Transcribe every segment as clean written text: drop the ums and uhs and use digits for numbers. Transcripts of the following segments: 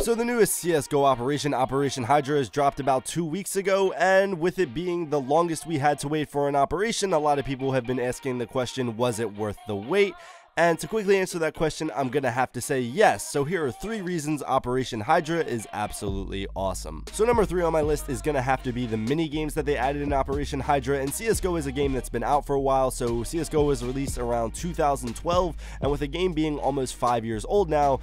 So the newest CSGO operation, Operation Hydra, has dropped about 2 weeks ago, and with it being the longest we had to wait for an operation, a lot of people have been asking the question, was it worth the wait? And to quickly answer that question, I'm gonna have to say yes. So here are 3 reasons Operation Hydra is absolutely awesome. So number 3 on my list is gonna have to be the mini games that they added in Operation Hydra. And CSGO is a game that's been out for a while, so CSGO was released around 2012, and with the game being almost 5 years old now,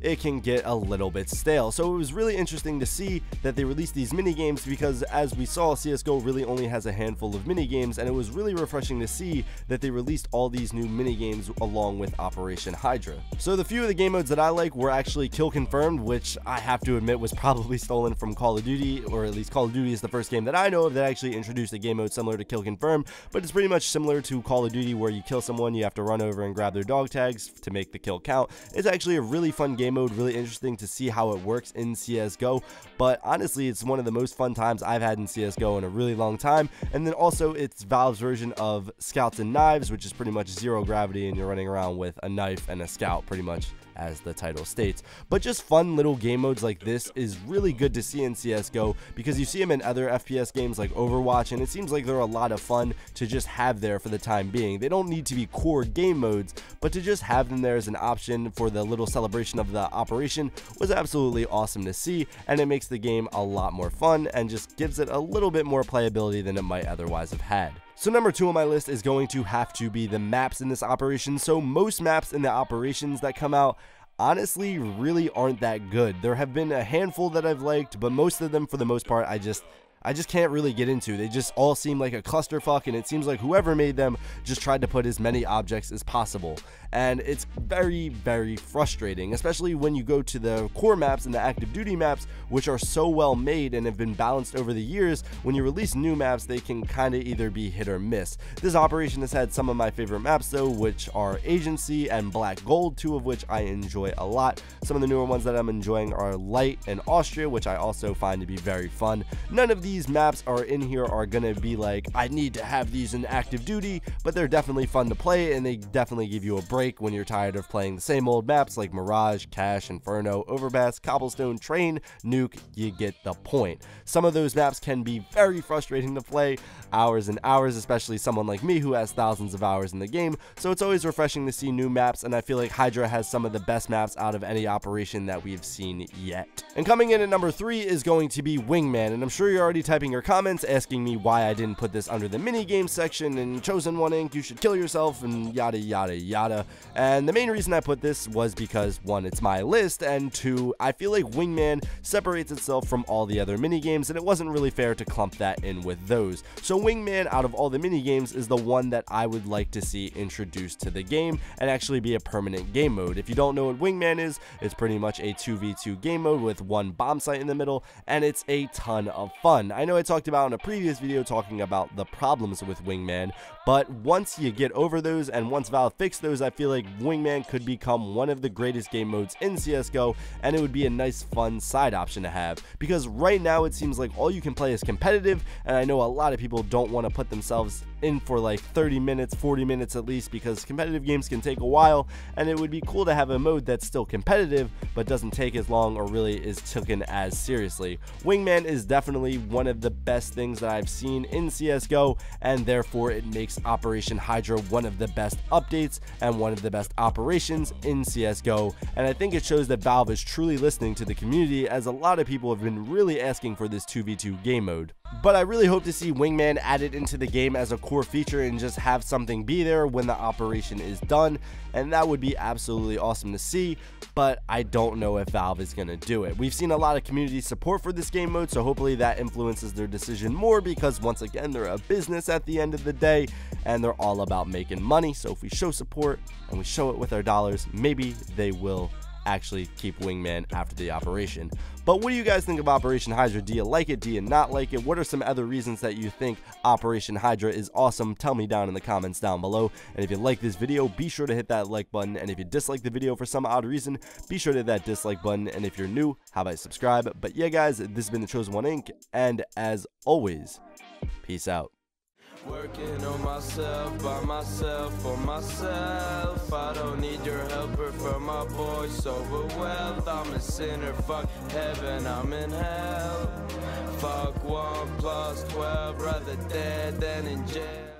it can get a little bit stale. So it was really interesting to see that they released these mini games, because as we saw, CSGO really only has a handful of mini games, and it was really refreshing to see that they released all these new mini games along with Operation Hydra. So the few of the game modes that I like were actually Kill Confirmed, which I have to admit was probably stolen from Call of Duty, or at least Call of Duty is the first game that I know of that actually introduced a game mode similar to Kill Confirmed, but it's pretty much similar to Call of Duty, where you kill someone, you have to run over and grab their dog tags to make the kill count. It's actually a really fun game mode, really interesting to see how it works in CSGO, but honestly it's one of the most fun times I've had in CSGO in a really long time. And then also it's Valve's version of Scouts and Knives, which is pretty much zero gravity and you're running around with a knife and a scout, pretty much as the title states. But just fun little game modes like this is really good to see in CSGO, because you see them in other FPS games like Overwatch, and it seems like they're a lot of fun to just have there for the time being. They don't need to be core game modes, but to just have them there as an option for the little celebration of the operation was absolutely awesome to see, and it makes the game a lot more fun and just gives it a little bit more playability than it might otherwise have had. So number 2 on my list is going to have to be the maps in this operation. So most maps in the operations that come out honestly really aren't that good. There have been a handful that I've liked, but most of them, for the most part, I just can't really get into. They just all seem like a clusterfuck, and it seems like whoever made them just tried to put as many objects as possible. And it's very, very frustrating, especially when you go to the core maps and the active duty maps, which are so well made and have been balanced over the years. When you release new maps, they can kind of either be hit or miss. This operation has had some of my favorite maps though, which are Agency and Black Gold, 2 of which I enjoy a lot. Some of the newer ones that I'm enjoying are Light and Austria, which I also find to be very fun. None of these maps are in here are gonna be like, I need to have these in active duty, but they're definitely fun to play, and they definitely give you a break when you're tired of playing the same old maps like Mirage, Cache, Inferno, Overpass, Cobblestone, Train, Nuke. You get the point. Some of those maps can be very frustrating to play, hours and hours, especially someone like me who has thousands of hours in the game, so it's always refreshing to see new maps, and I feel like Hydra has some of the best maps out of any operation that we've seen yet. And coming in at number 3 is going to be Wingman, and I'm sure you're already typing your comments asking me why I didn't put this under the mini game section, and Chosen One Inc., you should kill yourself, and yada yada yada. And the main reason I put this was because 1, it's my list, and 2, I feel like Wingman separates itself from all the other mini games, and it wasn't really fair to clump that in with those. So Wingman, out of all the mini games, is the one that I would like to see introduced to the game and actually be a permanent game mode. If you don't know what Wingman is, it's pretty much a 2v2 game mode with one bomb site in the middle, and it's a ton of fun. I know I talked about in a previous video talking about the problems with Wingman, but once you get over those and once Valve fixed those, I feel like Wingman could become one of the greatest game modes in CSGO, and it would be a nice fun side option to have, because right now it seems like all you can play is competitive, and I know a lot of people don't want to put themselves in for like 30 minutes, 40 minutes at least, because competitive games can take a while, and it would be cool to have a mode that's still competitive but doesn't take as long or really is taken as seriously. Wingman is definitely one of the best things that I've seen in CSGO, and therefore it makes Operation Hydra one of the best updates and one of the best operations in CSGO, and I think it shows that Valve is truly listening to the community, as a lot of people have been really asking for this 2v2 game mode. But I really hope to see Wingman added into the game as a core feature and just have something be there when the operation is done, and that would be absolutely awesome to see, but I don't know if Valve is going to do it. We've seen a lot of community support for this game mode, so hopefully that influences their decision more, because once again, they're a business at the end of the day, and they're all about making money. So if we show support and we show it with our dollars, maybe they will actually keep Wingman after the operation. But what do you guys think of Operation Hydra? Do you like it? Do you not like it? What are some other reasons that you think Operation Hydra is awesome? Tell me down in the comments down below. And if you like this video, be sure to hit that like button. And if you dislike the video for some odd reason, be sure to hit that dislike button. And if you're new, how about subscribe? But yeah, guys, this has been the Chosen One Inc. And as always, peace out. Working on myself, by myself, for myself. I don't need your helper for my boys sober wealth. I'm a sinner, fuck heaven, I'm in hell. Fuck 1 + 12, rather dead than in jail.